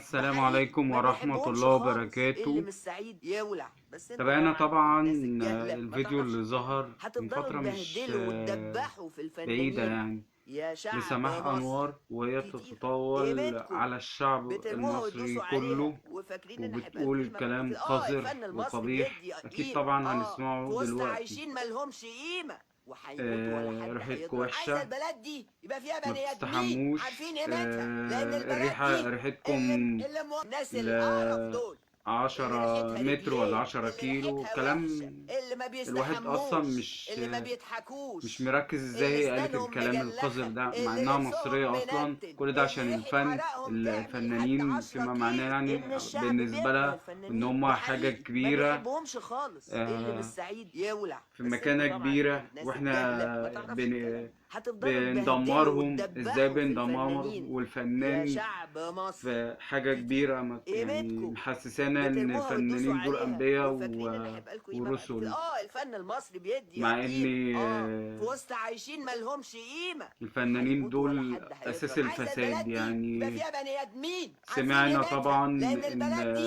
ده السلام حقيقي عليكم ما ورحمة بيحبهمش الله خالص، اللي وبركاته. مش سعيد يولع. بس انتوا تابعنا طبعا طبعا الناس الجهلة ما الفيديو تعرفش اللي الكلام ده، ظهر من هتفضلوا فترة مش تبهدلوا وتدبحوا في بعيدة الفنانين يعني يا شعب لسماح مصر أنور، وهي كتير. بتتطاول قيمتكم على الشعب بترموها المصري وتدوسوا عليها كله وفاكرين ان هيبقى وبتقول القيمة بعد كلام كده. قذر الفن المصري وقبيح، بيدي أكيد قيمة طبعا في هنسمعه وسط دلوقتي. عايشين مالهمش قيمة وهيموتوا ولا حد ريحتكم هيضرب. عايزة وحشة، البلد دي يبقى فيها ما بني ادمين عارفين بتستحموش. قيمتها، لان البلد الريحة دي ريحتكم الناس ل القرف دول اللي 10 ريحتها متر ولا رجلين، 10 اللي كيلو ريحتها وحشة، كلام. اللي ما الواحد اصلا بيستحموش، اللي ما مش بيضحكوش، مركز ازاي اللي هي قالت اسنانهم الكلام القذر مجلخة، ده مع اللي انها لبسهم مصرية اصلا. منتن، كل ده عشان اللي ريحة الفن، عرقهم تعمل لحد الفنانين 10 فيما معناه كيلو. يعني ان الشعب بالنسبة بيكره لها ان الفنانين هم ده حاجة حقيقي ما كبيرة، بيحبهمش خالص، اللي مش آه، سعيد يولع. في بس مكانة انتوا طبعا كبيرة، الناس الجهلة ما واحنا تعرفش الكلام ده، هتفضلوا تبهدلوا بندمرهم. ازاي وتدبحوا في بندمر الفنانين يا والفنان شعب مصر في حاجة كتير. كبيرة يعني قيمتكم محسسانا ان بترموها وتدوسوا الفنانين دول عليها انبياء وفاكرين ان هيبقى لكم قيمه بعد كده. ورسل، الفن المصري بيدي مع ان قيمه في وسط عايشين مالهمش قيمه الفنانين وهيموتوا ولا دول حد اساس هيضرب. عايزه الفساد البلد دي يبقى يعني. فيها بني ادمين عارفين سمعنا قيمتها، طبعا لان ان البلد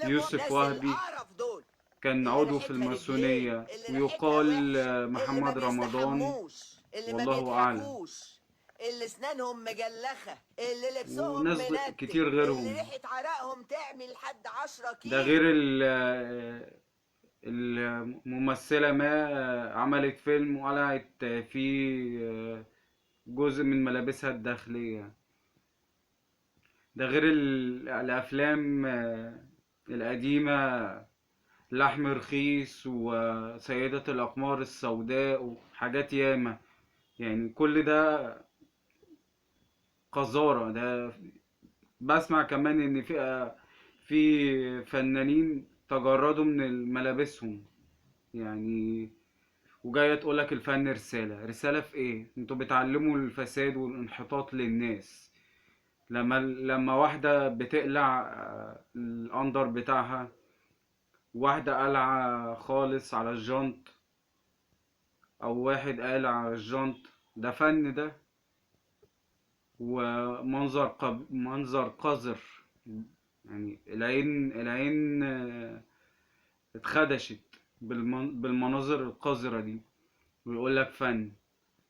دي يوسف ناس وهبي القرف دول كان اللي عضو في ريحتها رجلين، الماسونية، اللي ريحتها ويقال وحشه، اللي ما محمد رمضان، بيستحموش، اللي ما والله اعلم، بيضحكوش، اللي اسنانهم مجلخه، اللي لبسهم وناس منتن، كتير اللي غيرهم. ريحه عرقهم تعمل لحد 10 ده غير كيلو. الممثلة ما عملت فيلم وقلعت فيه جزء من ملابسها الداخلية. ده غير الأفلام القديمة، لحم رخيص وسيدة الأقمار السوداء وحاجات ياما. يعني كل ده قذارة. ده بسمع كمان إن في فنانين تجردوا من ملابسهم يعني. وجاية تقولك الفن رسالة. رسالة في ايه؟ انتوا بتعلموا الفساد والانحطاط للناس. لما واحدة بتقلع الأندر بتاعها، واحدة قلعة خالص على الجنط، أو واحد قالع على الجنط، ده فن ده؟ ومنظر منظر قذر. يعني العين اتخدشت بالمناظر القذرة دي. ويقول لك فن.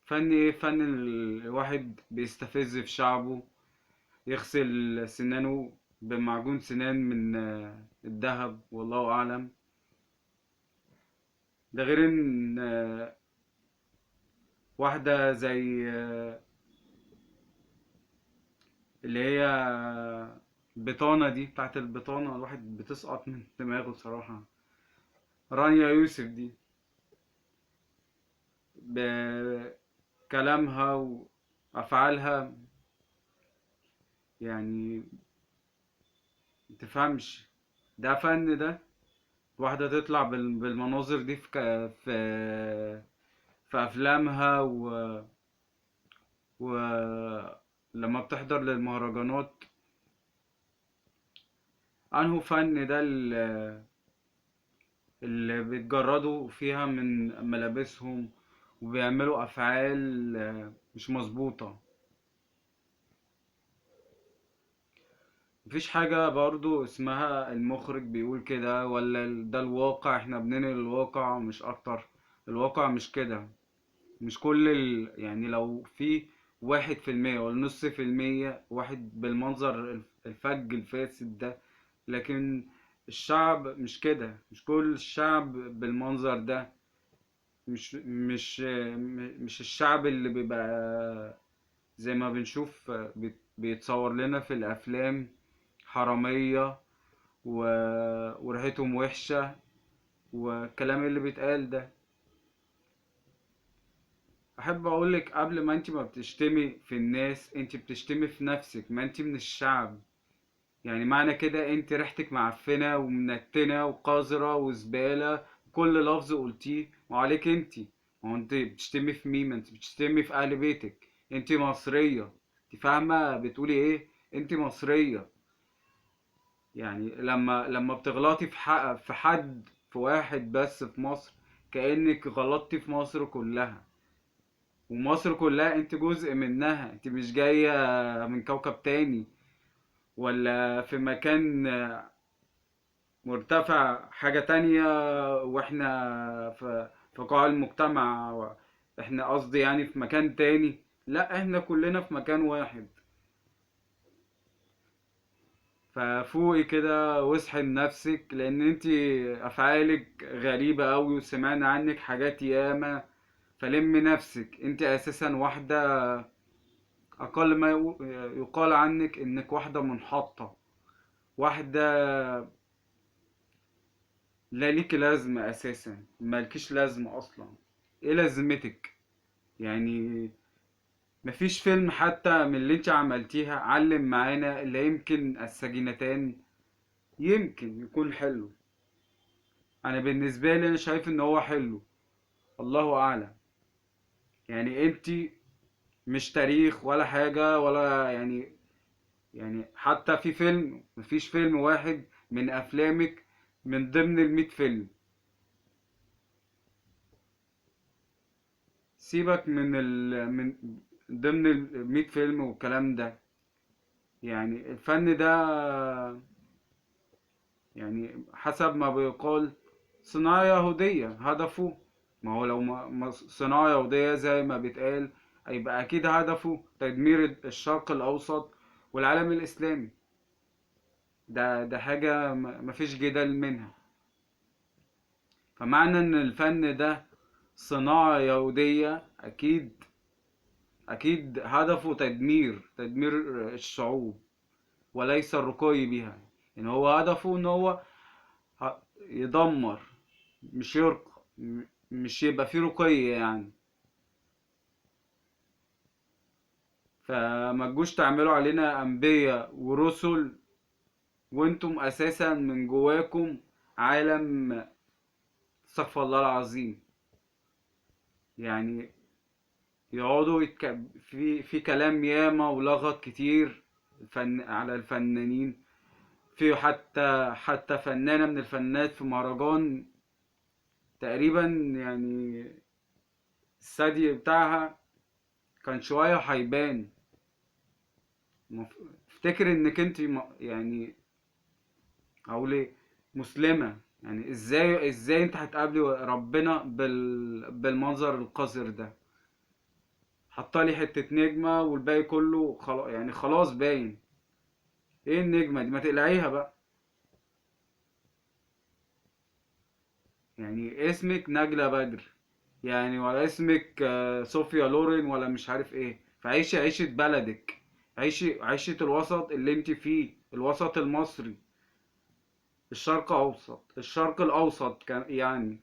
فن ايه؟ فن الواحد بيستفز في شعبه، يغسل سنانه بمعجون سنان من الذهب، والله اعلم. ده غير ان واحدة زي اللي هي بطانة دي، بتاعت البطانة، الواحد بتسقط من دماغه صراحة. رانيا يوسف دي بكلامها وأفعالها يعني متفهمش. ده فن ده؟ واحدة تطلع بالمناظر دي في أفلامها ولما بتحضر للمهرجانات. أنه فن ده اللي بيتجردوا فيها من ملابسهم وبيعملوا أفعال مش مظبوطة. مفيش حاجة برضو اسمها المخرج بيقول كده ولا ده الواقع، احنا بننقل الواقع مش أكتر. الواقع مش كده. مش كل يعني لو في 1% ولا نص في المية واحد بالمنظر الفج الفاسد ده، لكن الشعب مش كده. مش كل الشعب بالمنظر ده. مش الشعب اللي بيبقى زي ما بنشوف بيتصور لنا في الأفلام حرامية و... وريحتهم وحشة والكلام اللي بيتقال ده. احب اقولك قبل ما انت ما بتشتمي في الناس، انت بتشتمي في نفسك. ما انت من الشعب. يعني معنى كده انت ريحتك معفنة ومنتنة وقذرة وزبالة. كل لفظ قلتيه وعليك انت. ما هو انت بتشتمي في مين؟ ما انت بتشتمي في اهل بيتك. انت مصرية. انت فاهمة بتقولي ايه؟ انت مصرية. يعني لما بتغلطي في حد، في واحد بس في مصر، كأنك غلطتي في مصر كلها. ومصر كلها انت جزء منها. انت مش جاية من كوكب تاني. ولا في مكان مرتفع حاجة تانية، واحنا في قاع المجتمع، احنا قصدي يعني في مكان تاني. لا، احنا كلنا في مكان واحد. ففوقي كده واصحي لنفسك، لان انتي افعالك غريبة اوي وسمعنا عنك حاجات ياما. فلمي نفسك، انتي اساسا واحدة، اقل ما يقال عنك انك واحدة منحطة، واحدة لا ليكي لازمة اساسا، مالكيش لازمة اصلا. ايه لازمتك يعني؟ مفيش فيلم حتى من اللي انت عملتيها علم معانا، الا يمكن السجينتان يمكن يكون حلو. انا بالنسبة لي انا شايف ان هو حلو، الله اعلم. يعني انت مش تاريخ ولا حاجة ولا يعني حتى في فيلم، مفيش فيلم واحد من افلامك من ضمن الميت فيلم. سيبك من ضمن الميت فيلم والكلام ده. يعني الفن ده يعني حسب ما بيقال صناعة يهودية هدفه. ما هو لو صناعة يهودية زي ما بيتقال، يبقى أكيد هدفه تدمير الشرق الأوسط والعالم الإسلامي. ده حاجة مفيش جدال منها. فمعنى إن الفن ده صناعة يهودية، أكيد هدفه تدمير الشعوب، وليس الرقي بها. يعني هو هدفه إن هو يدمر، مش يرقى، مش يبقى فيه رقي يعني. فما تجوش تعملوا علينا أنبياء ورسل، وانتم أساسا من جواكم عالم، استغفر الله العظيم. يعني يقعدوا في كلام ياما ولغط كتير على الفنانين. في حتى فنانة من الفنانات في مهرجان تقريبا، يعني الثدي بتاعها كان شوية هيبان. افتكر انك انت يعني اقول ايه، مسلمة. يعني ازاي انت هتقابلي ربنا بالمنظر القذر ده؟ حطالي حتة نجمة والباقي كله خلاص، يعني خلاص باين. ايه النجمة دي؟ ما تقلعيها بقى. يعني اسمك نجلة بدر، يعني ولا اسمك صوفيا لورين ولا مش عارف ايه. فعيشي عيشة بلدك، عيشة الوسط اللي انت فيه، الوسط المصري، الشرق الاوسط كان يعني.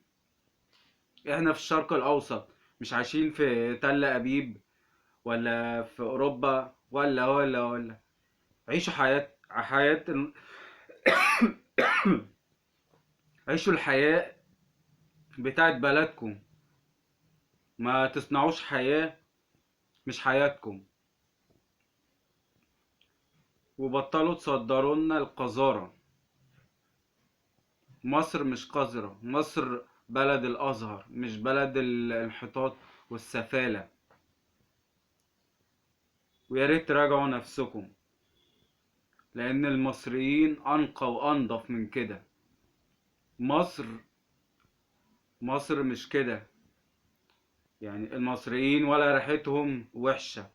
احنا في الشرق الاوسط، مش عايشين في تل ابيب ولا في اوروبا ولا. عيشوا حياة عيشوا الحياة بتاعت بلدكم. ما تصنعوش حياة مش حياتكم، وبطلوا تصدروا لنا القذارة. مصر مش قذرة، مصر بلد الازهر، مش بلد الانحطاط والسفالة. ويا ريت تراجعوا نفسكم، لان المصريين انقى وانضف من كده. مصر مصر مش كده. يعني المصريين ولا ريحتهم وحشة،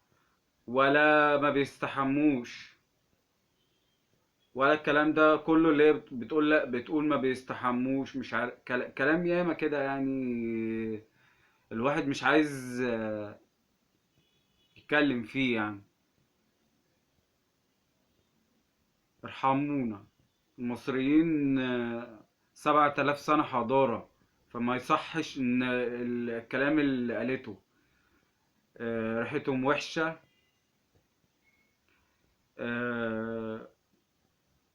ولا ما بيستحموش، ولا الكلام ده كله اللي هي بتقول، لا بتقول ما بيستحموش، مش عارف كلام ياما كده يعني. الواحد مش عايز يتكلم فيه يعني. ارحمونا. المصريين 7000 سنة حضارة، فما يصحش ان الكلام اللي قالته ريحتهم وحشة. آه،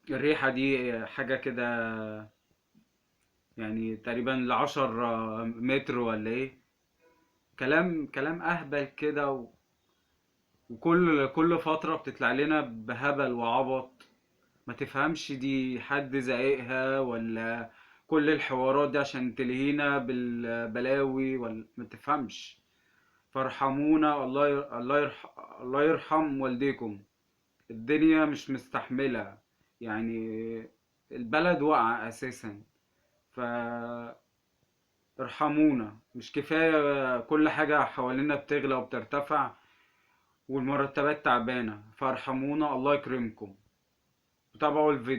الريحة دي حاجة كده، يعني تقريبا ل10 متر ولا ايه. كلام اهبل كده وكل فترة بتطلع لنا بهبل وعبط. ما تفهمش دي حد زائقها، ولا كل الحوارات دي عشان تلهينا بالبلاوي، ولا ما تفهمش. فارحمونا، الله يرحم والديكم. الدنيا مش مستحملة، يعني البلد واقعة اساسا. ف ارحمونا، مش كفاية كل حاجة حوالينا بتغلى وبترتفع والمرتبات تعبانة؟ فارحمونا الله يكرمكم. وتابعوا الفيديو.